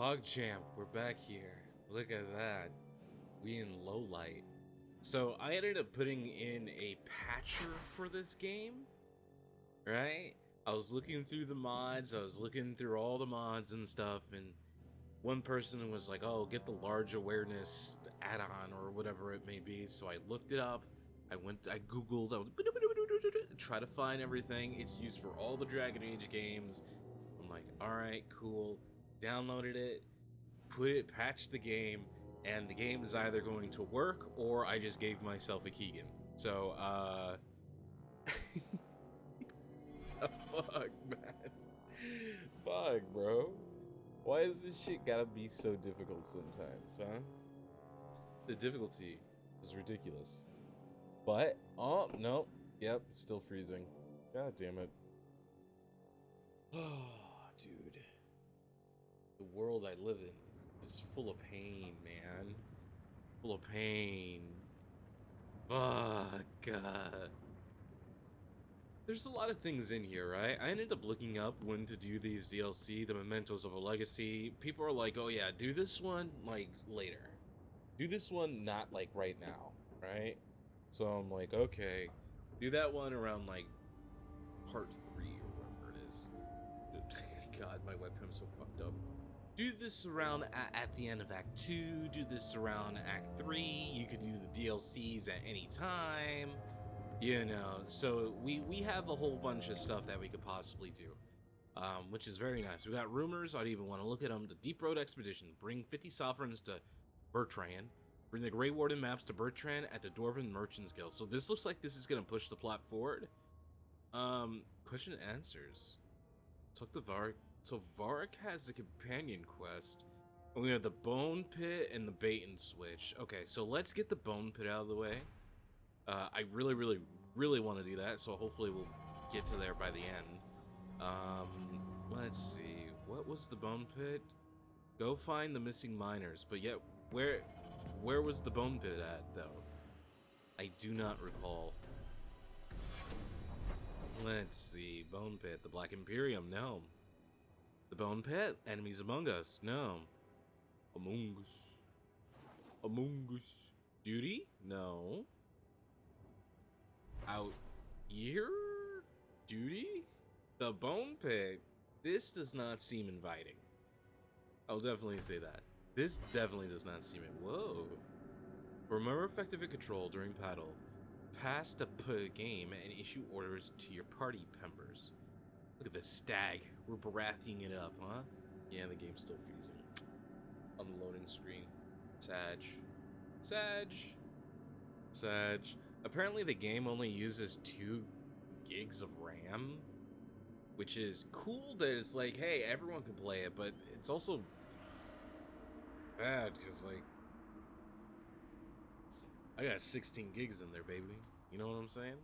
PogChamp, we're back here. Look at that. We in low light. So I ended up putting in a patcher for this game, right? I was looking through the mods, I was looking through all the mods and stuff, and one person was like, oh, get the large awareness add-on or whatever it may be. So I looked it up, I googled, try to find everything. It's used for all the Dragon Age games. I'm like, alright, cool. Downloaded it, patched the game, and the game is either going to work or I just gave myself a Keegan. So, fuck, man. Fuck, bro. Why is this shit gotta be so difficult sometimes, huh? The difficulty is ridiculous. But, oh, no. Yep, it's still freezing. God damn it. Oh, dude. The world I live in is full of pain, man. Full of pain. Fuck, God. There's a lot of things in here, right? I ended up looking up when to do these DLC, the Mementos of a Legacy. People are like, oh yeah, do this one, like, later. Do this one not, like, right now, right? So I'm like, okay. Do that one around, like, part 3 or whatever it is. God, my webcam's so fucked up. Do this around at the end of Act 2, do this around Act 3, you could do the DLCs at any time, you know, so we have a whole bunch of stuff that we could possibly do, which is very nice. We got rumors, I don't even want to look at them. The Deep Road Expedition, bring 50 sovereigns to Bertrand, bring the Grey Warden maps to Bertrand at the Dwarven Merchants Guild. So this looks like this is going to push the plot forward. Question and answers. Talk to Varric. So Varric has a companion quest. And we have the Bone Pit and the Bait and Switch. Okay, so let's get the Bone Pit out of the way. I really want to do that, so hopefully we'll get to there by the end. Let's see. What was the Bone Pit? Go find the missing miners. But yet, where was the Bone Pit at, though? I do not recall. Let's see. Bone Pit. The Black Imperium. No. The Bone Pit? Enemies Among Us? No. Among Us. Among Us. Duty? No. Out here? Duty? The Bone Pit? This does not seem inviting. I'll definitely say that. This definitely does not seem it. Whoa. For more effective control during battle, pass the game and issue orders to your party members. Look at this stag. We're Baratheoning it up, huh? Yeah, the game's still freezing. On the loading screen. Sag. Apparently the game only uses 2 gigs of RAM, which is cool that it's like, hey, everyone can play it, but it's also bad because, like, I got 16 gigs in there, baby. You know what I'm saying?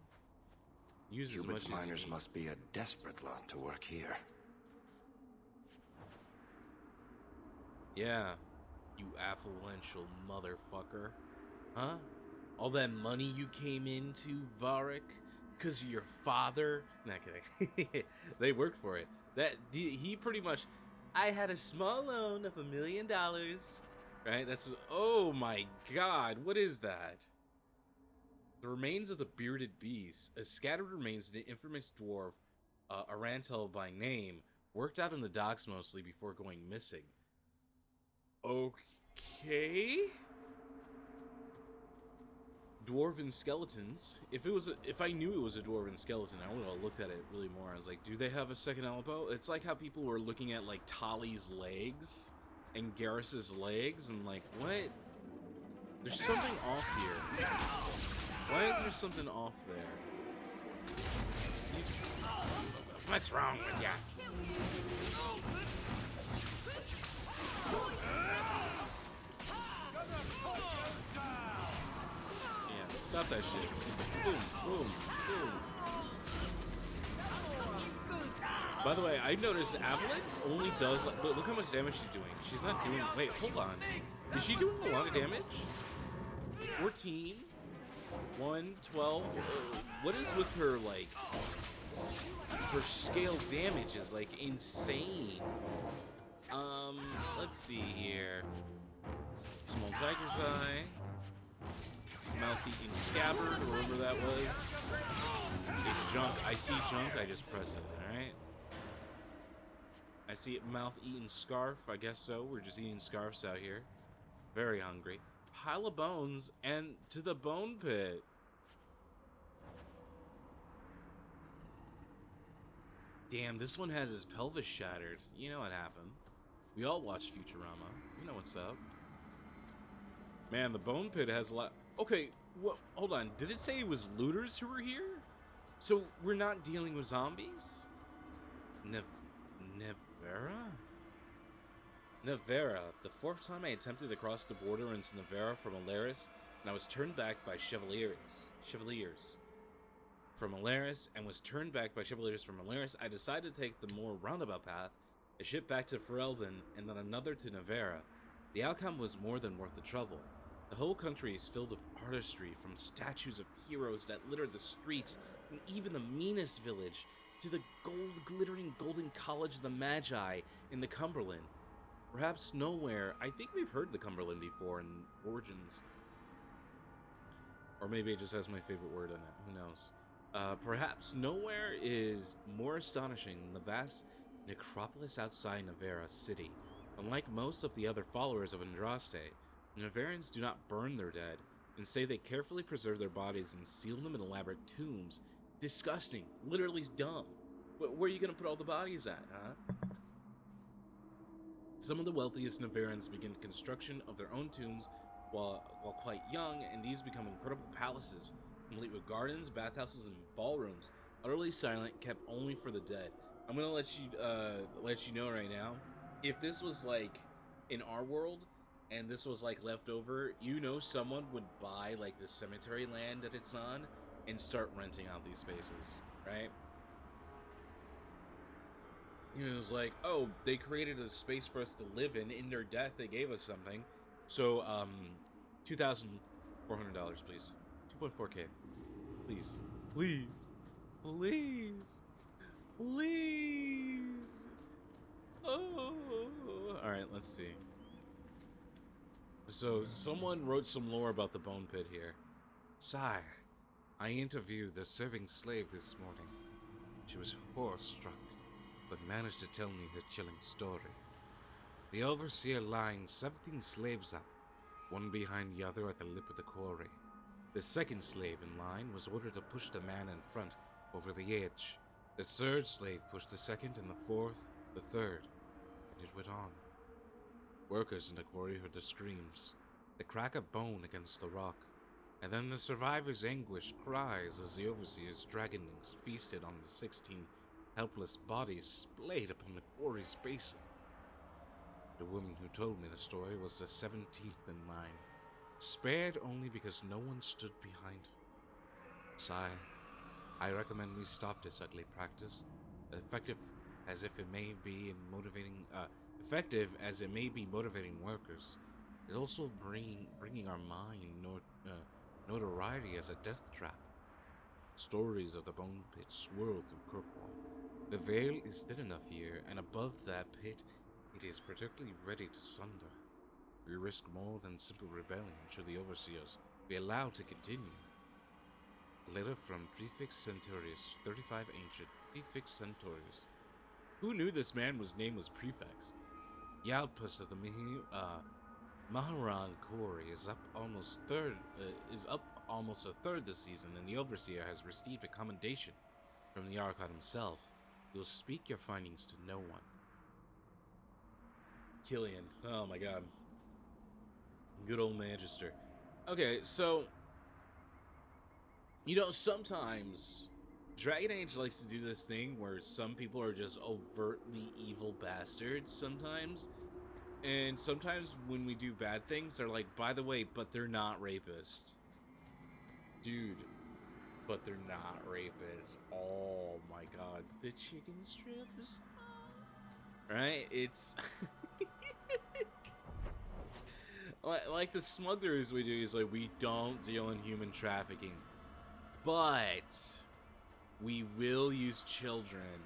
Use as much as miners must be a desperate lot to work here. Yeah, you affluential motherfucker. Huh? All that money you came into, Varric, because of your father? Not kidding. They worked for it. He pretty much... I had a small loan of $1 million. Right? That's... Oh my god, what is that? The remains of the bearded beast, a scattered remains of the infamous dwarf, Arantel by name, worked out in the docks mostly before going missing. Okay. Dwarven skeletons. If I knew it was a dwarven skeleton, I would have looked at it really more. I was like, do they have a second elbow? It's like how people were looking at like Tali's legs and Garrus's legs, and like, what? There's something off here. Why is there something off there? What's wrong with ya? Yeah, stop that shit. Boom. By the way, I noticed Evelyn only does, like, look how much damage she's doing. She's not doing, wait, hold on. Is she doing a lot of damage? 14? 1, 12. What is with her, like, her scale damage is, like, insane. Let's let's see here. Small tiger's eye. Mouth-eating scabbard, or whatever that was. It's junk. I see junk, I just press it, alright? I see it, mouth-eating scarf, I guess so. We're just eating scarves out here. Very hungry. Pile of bones, and to the bone pit. Damn, this one has his pelvis shattered. You know what happened. We all watched Futurama. You know what's up. Man, the bone pit has a lot... Okay, well, hold on. Did it say it was looters who were here? So we're not dealing with zombies? Nevera? Nevera. The fourth time I attempted to cross the border into Nevera from Alaris, and I was turned back by Chevaliers. From Alaris, and was turned back by Chevaliers from Alaris, I decided to take the more roundabout path, a ship back to Ferelden, and then another to Nevera. The outcome was more than worth the trouble. The whole country is filled with artistry, from statues of heroes that litter the streets, and even the meanest village, to the glittering golden college of the Magi in the Cumberland. Perhaps nowhere, I think we've heard the Cumberland before in Origins. Or maybe it just has my favorite word in it, who knows. Perhaps nowhere is more astonishing than the vast necropolis outside Nevera city. Unlike most of the other followers of Andraste, Neverans do not burn their dead, and say they carefully preserve their bodies and seal them in elaborate tombs. Disgusting. Literally dumb. Where are you going to put all the bodies at, huh? Some of the wealthiest Neverans begin construction of their own tombs while quite young, and these become incredible palaces, complete with gardens, bathhouses, and ballrooms, utterly silent, kept only for the dead. I'm gonna let you know right now, if this was like in our world, and this was like left over, you know, someone would buy like the cemetery land that it's on and start renting out these spaces, right? You know, it's like, oh, they created a space for us to live in their death, they gave us something. So, $2,400, please. 2.4K. Please. Please. Please. Please. Oh. Alright, let's see. So, someone wrote some lore about the bone pit here. Sire, I interviewed the serving slave this morning. She was horror-struck, but managed to tell me her chilling story. The overseer lined 17 slaves up, one behind the other at the lip of the quarry. The second slave in line was ordered to push the man in front over the edge. The third slave pushed the second, and the fourth, the third, and it went on. Workers in the quarry heard the screams, the crack of bone against the rock, and then the survivors' anguished cries as the overseer's dragonings feasted on the 16 helpless bodies splayed upon the quarry's basin. The woman who told me the story was the 17th in line, spared only because no one stood behind her. Sire, I recommend we stop this ugly practice, effective as it may be motivating workers. It's also bringing our mind notoriety as a death trap. Stories of the bone pit swirl through Kirkwall. The veil is thin enough here, and above that pit, it is particularly ready to sunder. We risk more than simple rebellion should the overseers be allowed to continue. A letter from Prefix Centaurus, 35 Ancient. Prefix Centaurus. Who knew this man's name was Prefix? The outpost of the Maharan Quarry is up almost a third this season, and the overseer has received a commendation from the Archon himself. You'll speak your findings to no one. Killian. Oh my god. Good old Magister. Okay, so, you know, sometimes Dragon Age likes to do this thing where some people are just overtly evil bastards sometimes. And sometimes when we do bad things, they're like, by the way, but they're not rapists. Dude, but they're not rapists. Oh my god. The chicken strips. Right? It's... like the smugglers we do is like, we don't deal in human trafficking. But we will use children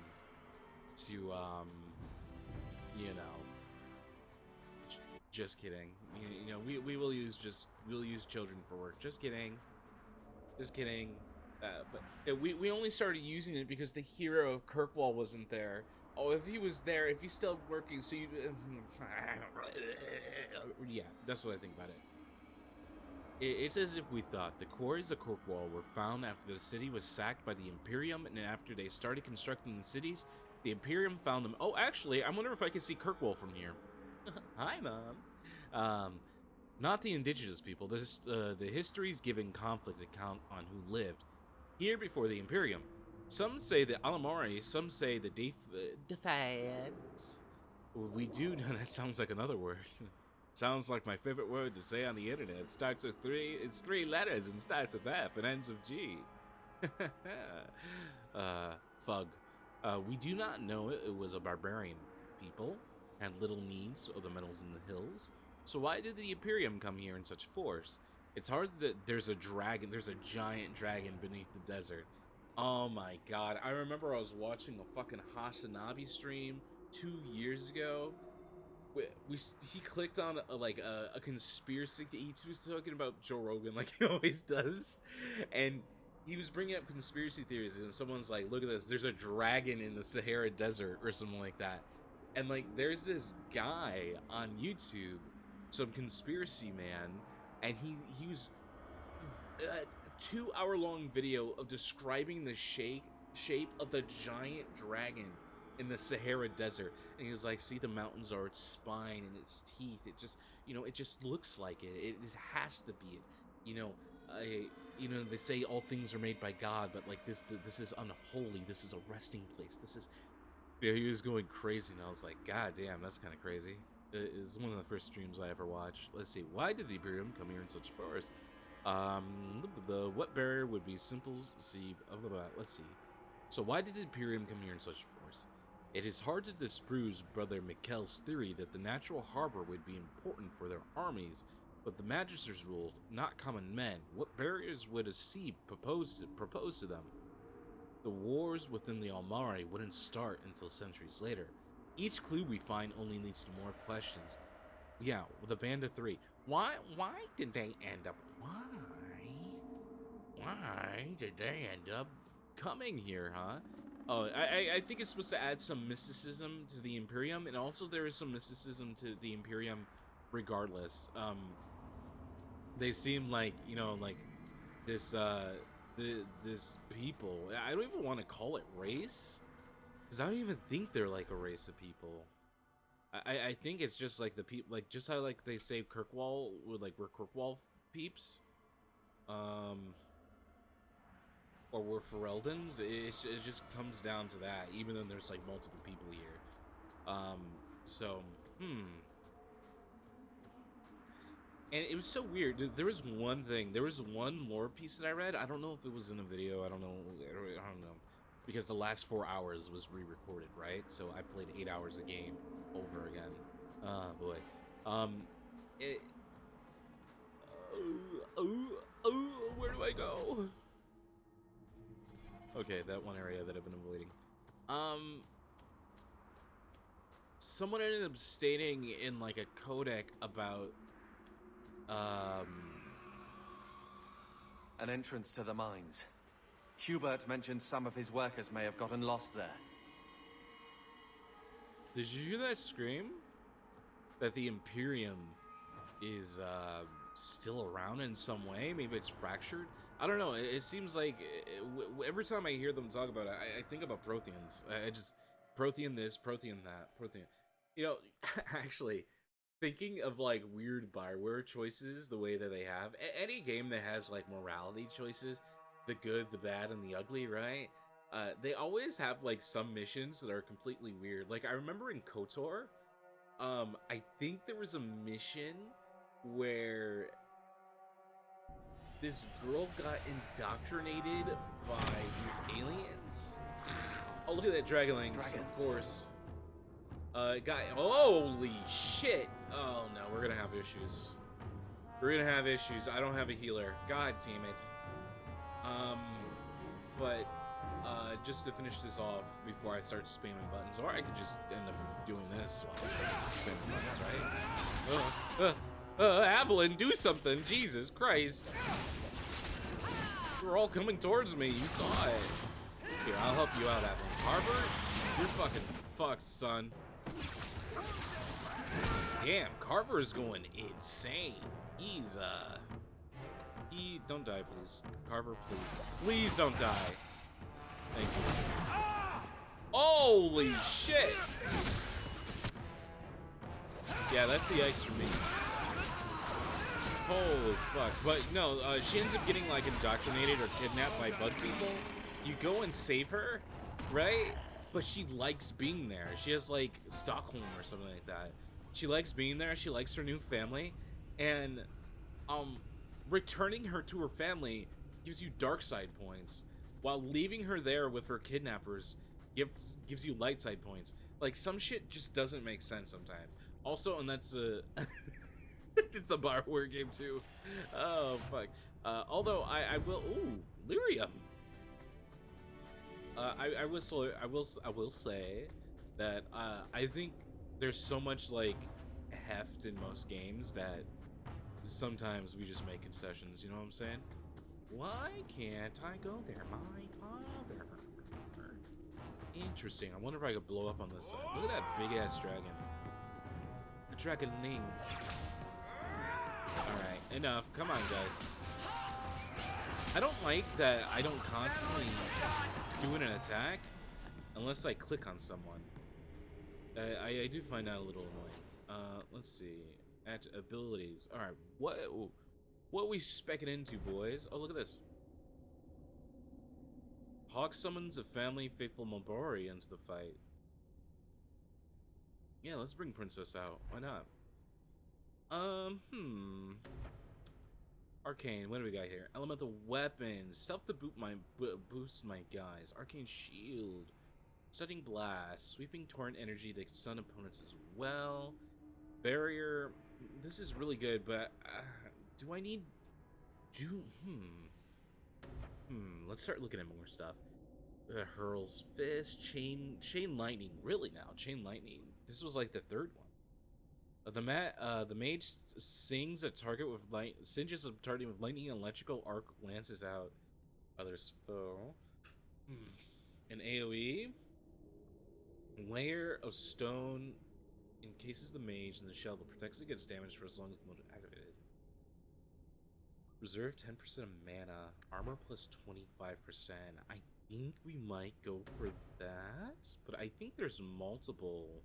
to, you know, Just kidding. You know, we'll use children for work. Just kidding. Just kidding. But yeah, we only started using it because the hero of Kirkwall wasn't there. Oh, if he was there, if he's still working, so you... yeah, that's what I think about it. It's as if we thought. The quarries of Kirkwall were found after the city was sacked by the Imperium, and after they started constructing the cities, the Imperium found them. Oh, actually, I wonder if I can see Kirkwall from here. Hi, Mom. Not the indigenous people. The histories giving conflict account on who lived here before the Imperium. Some say the Alamari, some say the Defiants. We do know that sounds like another word. Sounds like my favorite word to say on the internet. It starts with it's three letters and starts with F and ends with G. Fug. We do not know it was a barbarian people, had little needs of the metals in the hills. So why did the Imperium come here in such force? It's hard that there's a giant dragon beneath the desert. Oh my god, I remember I was watching a fucking Hasanabi stream 2 years ago. He clicked on a conspiracy. He was talking about Joe Rogan like he always does, and he was bringing up conspiracy theories, and someone's like, look at this, there's a dragon in the Sahara Desert or something like that. And like there's this guy on YouTube, some conspiracy man, and he was a 2-hour-long video of describing the shape of the giant dragon in the Sahara Desert, and he was like, see, the mountains are its spine and its teeth. It just, you know, it just looks like it. It has to be it. You know, they say all things are made by God, but like this is unholy. This is a resting place. This is, yeah. He was going crazy, and I was like, God damn, that's kind of crazy. It is one of the first streams I ever watched. Let's see, why did the Imperium come here in such force? The what barrier would be simple. See, let's see. So why did the Imperium come here in such force? It is hard to disprove Brother Mikkel's theory that the natural harbor would be important for their armies, but the Magisters ruled, not common men. What barriers would a sea propose to them? The wars within the Almari wouldn't start until centuries later. Each clue we find only leads to more questions. Yeah, with a band of 3. Why did they end up? Why did they end up coming here, huh? Oh, I think it's supposed to add some mysticism to the Imperium, and also there is some mysticism to the Imperium regardless. They seem like, you know, like this this people. I don't even want to call it race, because I don't even think they're like a race of people. I think it's just like the people, like just how like they say Kirkwall with like we're Kirkwall peeps, or we're Fereldans. It just comes down to that, even though there's like multiple people here. And it was so weird. There was one lore piece that I read. I don't know if it was in a video. I don't know, because the last 4 hours was re-recorded, right? So I played 8 hours a game over again. Oh boy. Where do I go? Okay, that one area that I've been avoiding. Someone ended up stating in like a codec about an entrance to the mines. Hubert mentioned some of his workers may have gotten lost there. Did you hear that scream? That the Imperium is still around in some way? Maybe it's fractured? I don't know. It seems like every time I hear them talk about it, I think about Protheans. I just Prothean this, Prothean that, Prothean. You know, actually, thinking of like weird Bioware choices, the way that they have any game that has like morality choices, the good, the bad, and the ugly, right? They always have like some missions that are completely weird. Like I remember in KOTOR, I think there was a mission where this girl got indoctrinated by these aliens. Oh, look at that Dragonlings, of course. Holy shit. Oh no, we're gonna have issues. We're gonna have issues. I don't have a healer. God damn it. But just to finish this off before I start spamming buttons, or I could just end up doing this while I'm spamming buttons, right? Ugh. Evelyn, do something. Jesus Christ. You're all coming towards me. You saw it. Here, I'll help you out, Evelyn. Carver, you're fucking fucked, son. Damn, Carver is going insane. He's, don't die, please. Carver, please. Please don't die. Thank you. Holy shit! Yeah, that's the yikes for me. Holy fuck. But no, she ends up getting like indoctrinated or kidnapped by bug people. You go and save her, right? But she likes being there. She has like Stockholm or something like that. She likes being there. She likes her new family. And returning her to her family gives you dark side points, while leaving her there with her kidnappers gives you light side points. Like, some shit just doesn't make sense sometimes. Also, and that's a it's a Bioware game too. Oh fuck. Although I will lyrium. I will say that I think there's so much like heft in most games that sometimes we just make concessions. You know what I'm saying? Why can't I go there, my father? Interesting. I wonder if I could blow up on this side. Look at that big ass dragon. A dragoning. Alright, enough. Come on, guys. I don't like that I don't constantly do an attack unless I click on someone. I do find that a little annoying. Let's see. At abilities. Alright, what are we specking into, boys? Oh, look at this. Hawk summons a family faithful Mobori into the fight. Yeah, let's bring Princess out. Why not? Arcane, what do we got here? Elemental weapons. Stealth to boost my guys. Arcane shield. Stunning blast. Sweeping torrent energy that can stun opponents as well. Barrier. This is really good, but do I need... Let's start looking at more stuff. Hurl's fist, chain lightning. Really now, chain lightning. This was like the third one. The mage singes a target with lightning and electrical arc lances out others' foe. An AoE. Layer of stone encases the mage in the shell that protects against damage for as long as the mode is activated. Reserve 10% of mana. Armor plus 25%. I think we might go for that, but I think there's multiple.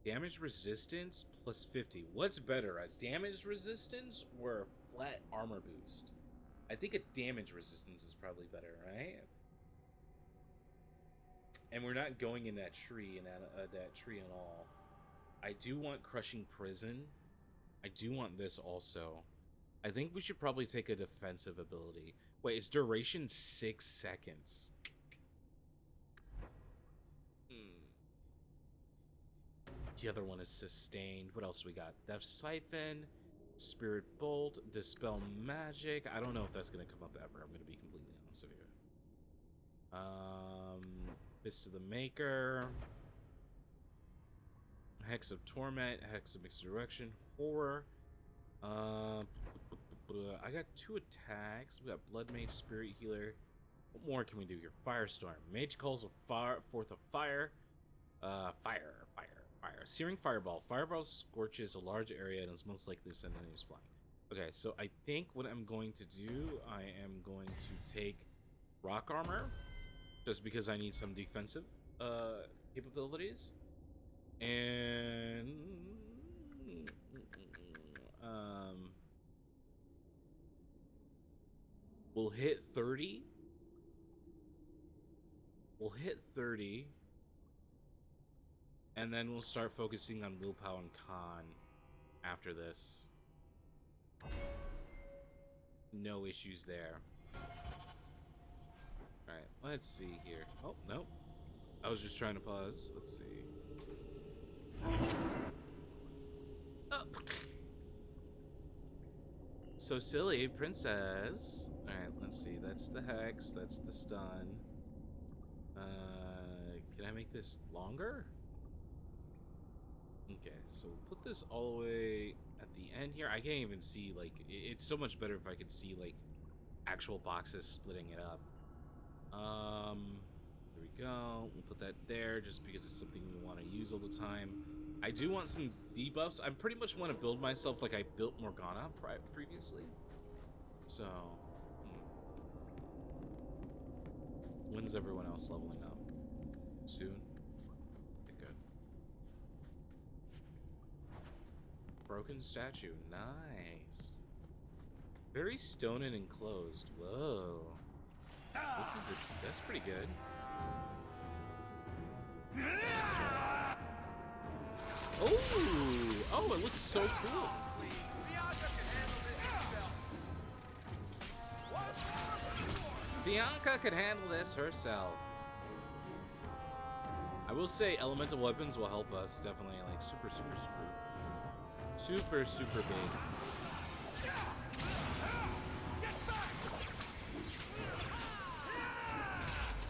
Damage resistance plus 50. What's better, a damage resistance or a flat armor boost? I think a damage resistance is probably better, right? And we're not going in that tree and that tree and all. I do want Crushing Prison. I do want this also. I think we should probably take a defensive ability. Wait, it's duration 6 seconds. The other one is sustained. What else we got? Death Siphon, Spirit Bolt, Dispel Magic. I don't know if that's going to come up ever. I'm going to be completely honest with you. Fist of the Maker. Hex of Torment, Hex of Misdirection, Horror. I got 2 attacks. We got Blood Mage, Spirit Healer. What more can we do here? Firestorm. Mage calls forth a fire. Fire. Searing Fireball. Fireball scorches a large area and is most likely to send enemies flying. Okay, so I think what I'm going to do, I am going to take Rock Armor, just because I need some defensive capabilities. And we'll hit 30. And then we'll start focusing on willpower and con after this. No issues there. Alright, let's see here. Oh, no. I was just trying to pause. Let's see. Oh. So silly, princess. Alright, let's see. That's the hex. That's the stun. Can I make this longer? Okay, so we'll put this all the way at the end here. I can't even see, like, it's so much better if I could see, like, actual boxes splitting it up. There we go. We'll put that there just because it's something we want to use all the time. I do want some debuffs. I pretty much want to build myself like I built Morgana previously. So, when's everyone else leveling up? Soon? Okay, good. Broken statue. Nice. Very stone and enclosed. Whoa. That's pretty good. Oh, it looks so cool. Bianca could handle this herself. I will say elemental weapons will help us definitely, like super big.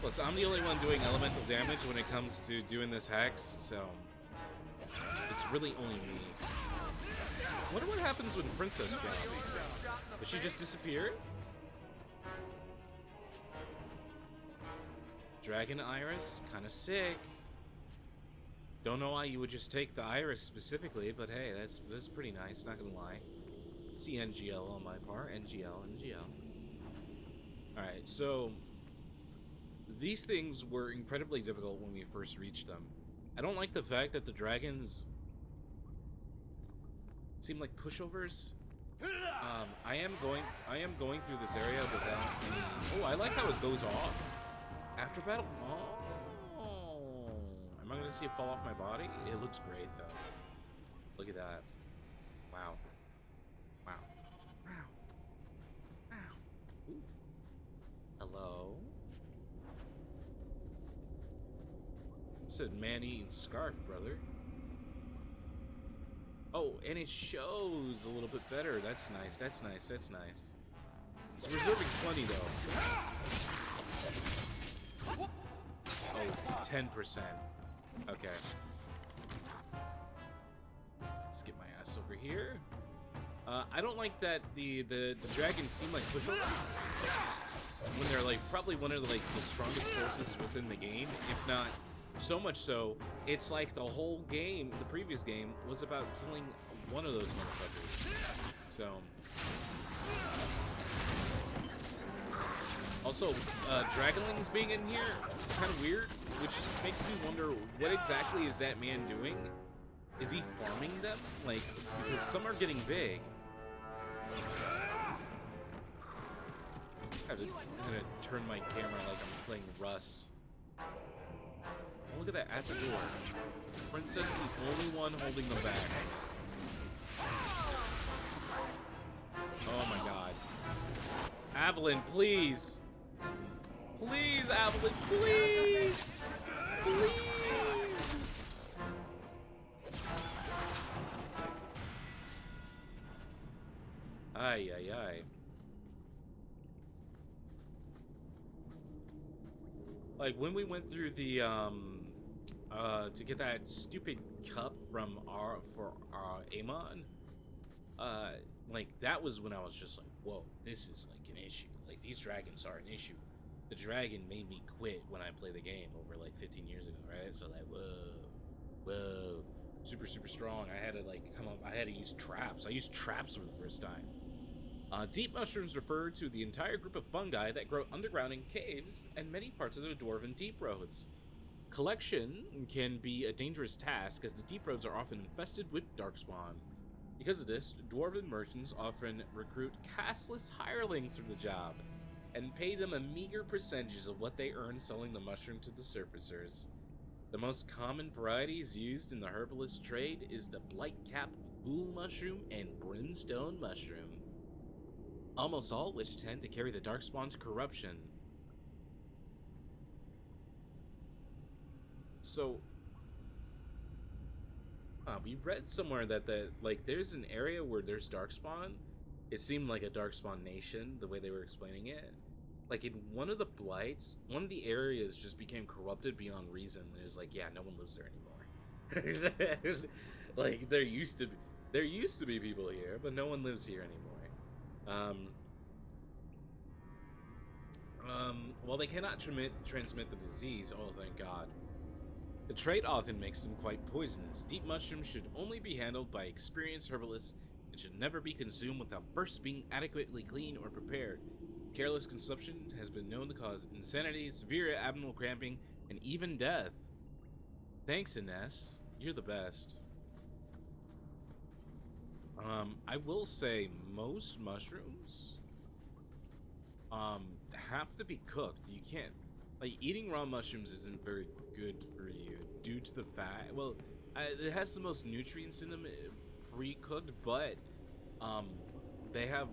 Plus, I'm the only one doing elemental damage when it comes to doing this hex, so it's really only me. I wonder what happens when Princess drops. Does she just disappear? Dragon Iris, kind of sick. Don't know why you would just take the Iris specifically, but hey, that's pretty nice, not gonna lie. It's the NGL on my part. NGL. Alright, so these things were incredibly difficult when we first reached them. I don't like the fact that the dragons seem like pushovers. I am going through this area without any... Oh, I like how it goes off after battle. Oh, am I gonna see it fall off my body? It looks great though. Look at that. Wow. Ooh. Hello. It said man-eating scarf, brother. Oh, and it shows a little bit better. That's nice. It's reserving 20 though. Oh, it's 10%. Okay. Let's get my ass over here. I don't like that the dragons seem like pushovers when they're like probably one of the strongest forces within the game, if not so much so. It's like the whole game, the previous game, was about killing one of those motherfuckers. So. Also, Dragonlings being in here, kind of weird, which makes me wonder what exactly is that man doing? Is he farming them? Like, because some are getting big. I'm gonna turn my camera like I'm playing Rust. Oh, look at that at the door. Princess is the only one holding them back. Oh my god. Evelyn, please. Please, Evelyn, please! Please! Ay, ay, ay. Like, when we went through the, to get that stupid cup from Amon, like, that was when I was just like, whoa, this is, like, an issue. Like, these dragons are an issue. The dragon made me quit when I played the game over, like, 15 years ago, right? So, like, whoa. Super strong. I had to, like, I had to use traps. I used traps for the first time. Deep mushrooms refer to the entire group of fungi that grow underground in caves and many parts of the dwarven deep roads. Collection can be a dangerous task, as the deep roads are often infested with darkspawn. Because of this, dwarven merchants often recruit castless hirelings for the job, and pay them a meager percentage of what they earn selling the mushroom to the surfacers. The most common varieties used in the herbalist trade is the blight-cap ghoul mushroom and brimstone mushroom, almost all which tend to carry the darkspawn's corruption. So, we read somewhere that there's an area where there's darkspawn. It seemed like a darkspawn nation, the way they were explaining it. Like, in one of the blights, one of the areas just became corrupted beyond reason. It was like, yeah, no one lives there anymore. Like there used to be people here, but no one lives here anymore. Well, they cannot transmit the disease. Oh, thank God. The trait often makes them quite poisonous. Deep mushrooms should only be handled by experienced herbalists and should never be consumed without first being adequately cleaned or prepared. Careless consumption has been known to cause insanity, severe abdominal cramping, and even death. Thanks, Ines. You're the best. I will say most mushrooms have to be cooked. You can't, like, eating raw mushrooms isn't very good for you due to the fact, well, it has the most nutrients in them pre-cooked, but they have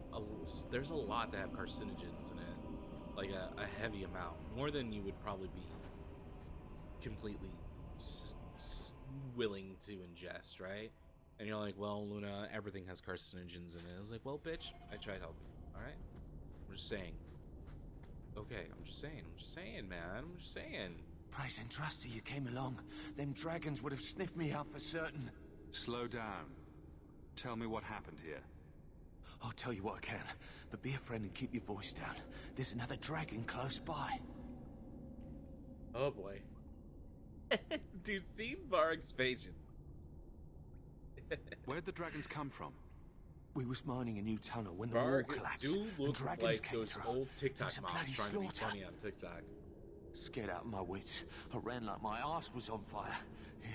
there's a lot that have carcinogens in it, like a heavy amount, more than you would probably be completely willing to ingest, right? And you're like, well, Luna, everything has carcinogens in it. I was like, well, bitch, I tried helping. All right, I'm just saying. Okay, I'm just saying, man. I'm just saying. Praise and trusty you came along. Them dragons would have sniffed me out for certain. Slow down. Tell me what happened here. I'll tell you what I can, but be a friend and keep your voice down. There's another dragon close by. Oh boy. Dude, see Varg's face. Where'd the dragons come from? We was mining a new tunnel when the wall Varg collapsed. do look dragons like came those through. old TikTok It was a moms bloody trying to be slaughter. funny on TikTok. Scared out of my wits. I ran like my arse was on fire.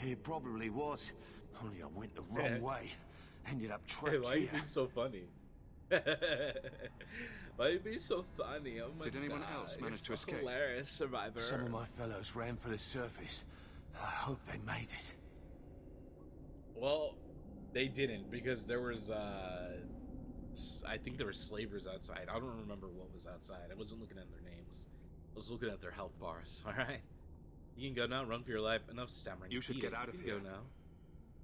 It probably was. Only I went the wrong way. Ended up trapped Hey, why are you here. being so funny? Why are you being so funny? Oh my God. Did anyone else manage to escape? Hilarious, survivor. Some of my fellows ran for the surface. I hope they made it. Well, they didn't, because there was I think there were slavers outside. I don't remember what was outside. I wasn't looking at their names. I was looking at their health bars. All right, you can go now. Run for your life. Enough stammering. You should Beat get it. out of You here. can go now.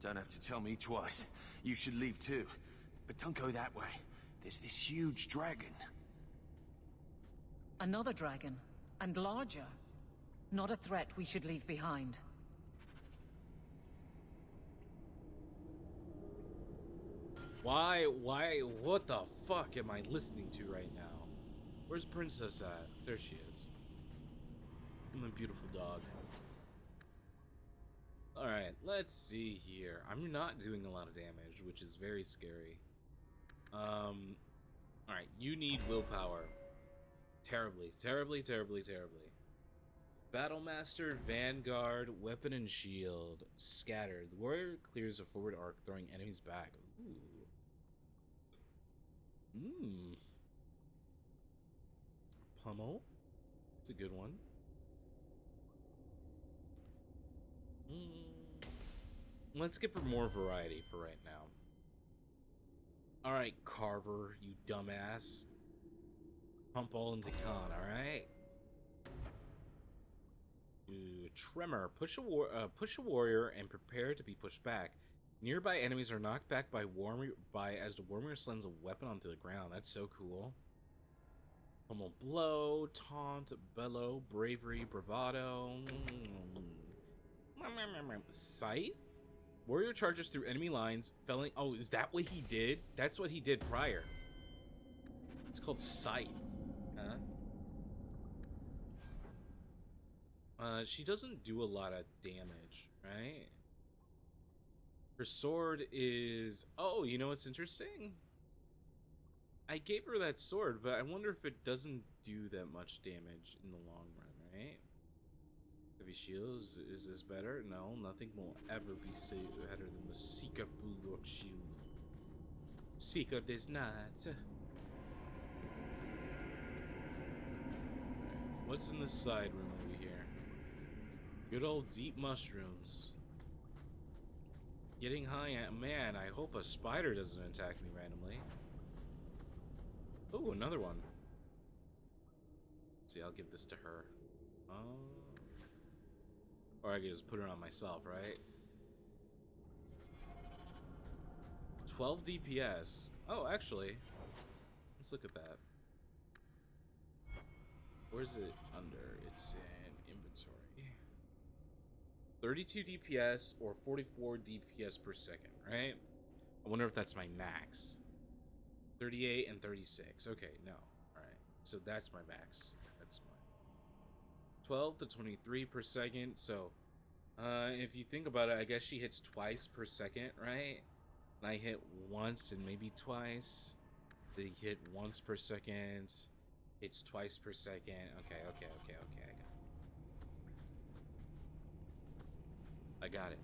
Don't have to tell me twice. You should leave too. But don't go that way. There's this huge dragon. Another dragon, and larger. Not a threat we should leave behind. Why, what the fuck am I listening to right now? Where's Princess at? There she is. My beautiful dog. Alright, let's see here. I'm not doing a lot of damage, which is very scary. Alright, you need willpower. Terribly, terribly, terribly, terribly. Battlemaster, Vanguard, Weapon and Shield. Scattered. The warrior clears a forward arc, throwing enemies back. Ooh. Pummel. It's a good one. Let's get for more variety for right now. Alright, Carver, you dumbass. Pump all into con, alright? Tremor. Push a warrior and prepare to be pushed back. Nearby enemies are knocked back as the warrior slams a weapon onto the ground. That's so cool. Pummel blow, taunt, bellow, bravery, bravado. Scythe? Warrior charges through enemy lines, felling. Oh, is that what he did? That's what he did prior. It's called Scythe. Huh? She doesn't do a lot of damage, right? Her sword is... Oh, you know what's interesting? I gave her that sword, but I wonder if it doesn't do that much damage in the long run, right? Heavy shields, is this better? No, nothing will ever be better than the Seeker Bulwark shield. Seeker does not. What's in this side room over here? Good old deep mushrooms. Getting high, man, I hope a spider doesn't attack me randomly. Oh, another one. Let's see, I'll give this to her. Or I can just put it on myself, right? 12 DPS. Oh, actually, let's look at that. Where's it under? It's in inventory. 32 DPS or 44 DPS per second, right? I wonder if that's my max. 38 and 36. Okay, no. All right. So that's my max. That's my 12 to 23 per second. So if you think about it, I guess she hits twice per second, right? And I hit once and maybe twice. They hit once per second. It's twice per second. Okay. I got it.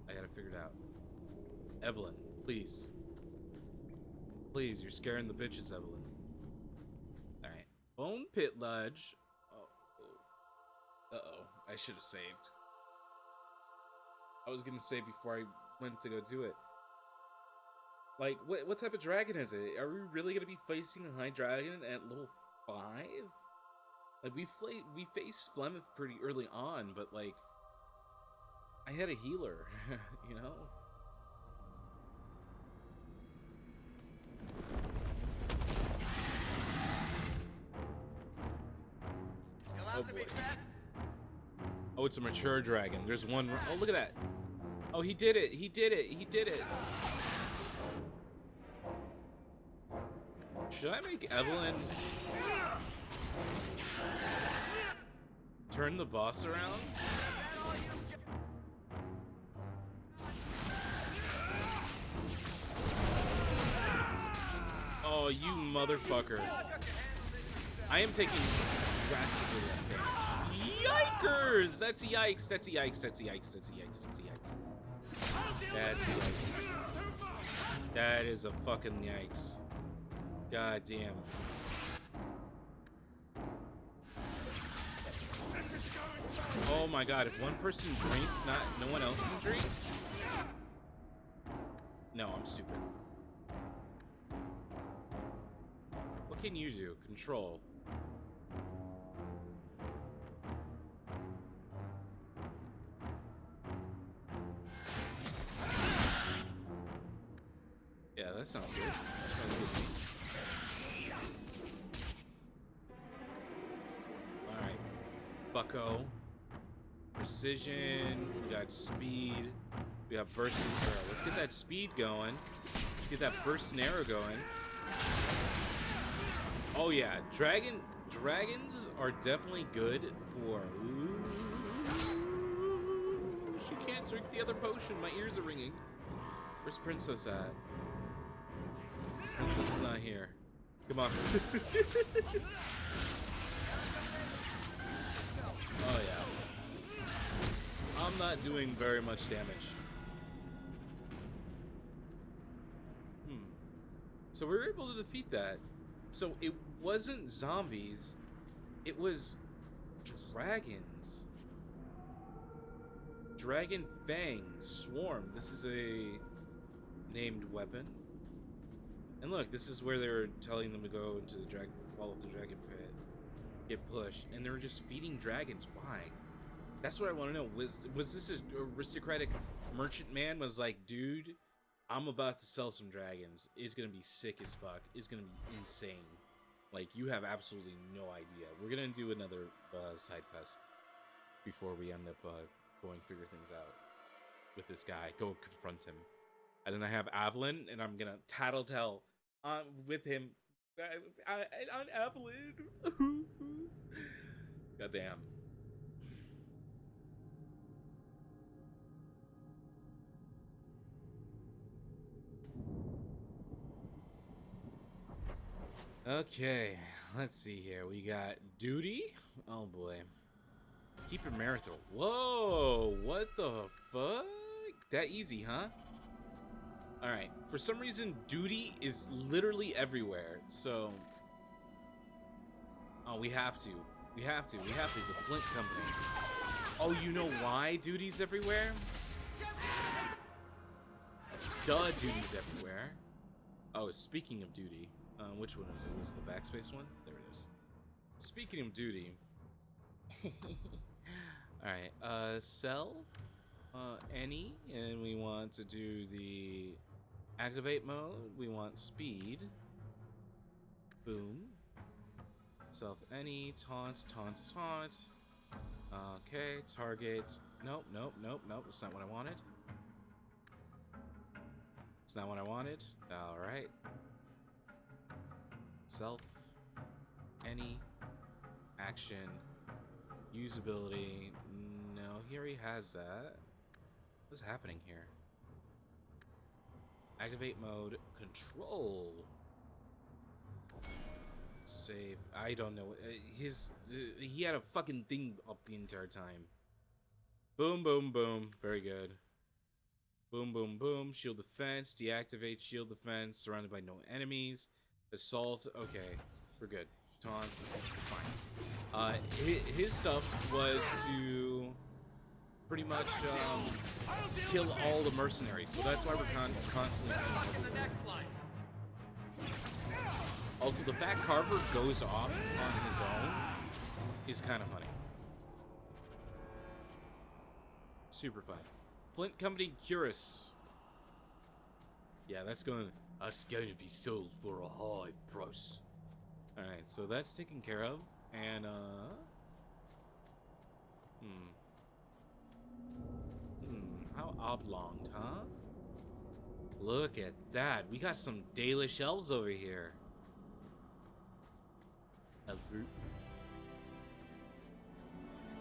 I got it figured out. Evelyn, please. Please, you're scaring the bitches, Evelyn. Alright. Bone Pit Lodge. Uh-oh. I should have saved. I was gonna say before I went to go do it. Like, what type of dragon is it? Are we really gonna be facing a high dragon at level 5? Like, we faced Flemeth pretty early on, but like, I had a healer, you know? Oh boy. Oh, it's a mature dragon. There's one. Oh, look at that. Oh, he did it. He did it. He did it. Should I make Evelyn turn the boss around? Oh, you motherfucker. I am taking drastically less damage. Yikers! That's a yikes. That's a yikes. That's a yikes. That's a yikes. That's a yikes. That's a yikes. That is a fucking yikes. God damn. Oh my god, if one person drinks, no one else can drink? No, I'm stupid. What can you do? Control. Yeah, that sounds good. That sounds good to me. Alright. Bucko. Precision. We got speed. We have burst and arrow. Let's get that speed going. Let's get that burst and arrow going. Oh yeah, dragons are definitely good for. Ooh, she can't drink the other potion. My ears are ringing. Where's Princess at? Princess is not here. Come on. Oh yeah. I'm not doing very much damage. So we were able to defeat that. So it wasn't zombies, it was dragons. Dragon Fang Swarm. This is a named weapon. And look, this is where they were telling them to go into the dragon, follow the dragon pit, get pushed, and they were just feeding dragons. Why? That's what I want to know. Was this an aristocratic merchant man was like, dude, I'm about to sell some dragons. It's gonna be sick as fuck. It's gonna be insane. Like, you have absolutely no idea. We're gonna do another side quest before we end up going figure things out with this guy. Go confront him. And then I have Evelyn, and I'm gonna tattletale with him on Evelyn. Goddamn. Okay, let's see here. We got duty. Oh boy. Keep your marathon. Whoa, what the fuck? That easy, huh? Alright, for some reason, duty is literally everywhere, so... Oh, we have to. We have to. The Flint Company. Oh, you know why duty's everywhere? Duh, duty's everywhere. Oh, speaking of duty, which one was it? Was it the backspace one? There it is. Speaking of duty... Alright, self, any, and we want to do the activate mode. We want speed. Boom. Self, any, taunt. Okay, target, Nope, nope, nope, nope. That's not what I wanted. It's not what I wanted. Alright. Self. Any. Action. Usability. No, he already has that. What's happening here? Activate mode. Control. Save. I don't know. He had a fucking thing up the entire time. Boom, boom, boom. Very good. Boom, boom, boom. Shield defense. Deactivate shield defense. Surrounded by no enemies. Assault. Okay. We're good. Taunt. Fine. His stuff was to pretty much kill all the mercenaries. So that's why we're constantly seeing him. Also, the fact Carver goes off on his own is kind of funny. Super funny. Flint Company Curus. Yeah, that's going to be sold for a high price. Alright, so that's taken care of. And, how oblong, huh? Look at that. We got some Dalish elves over here. Elf fruit.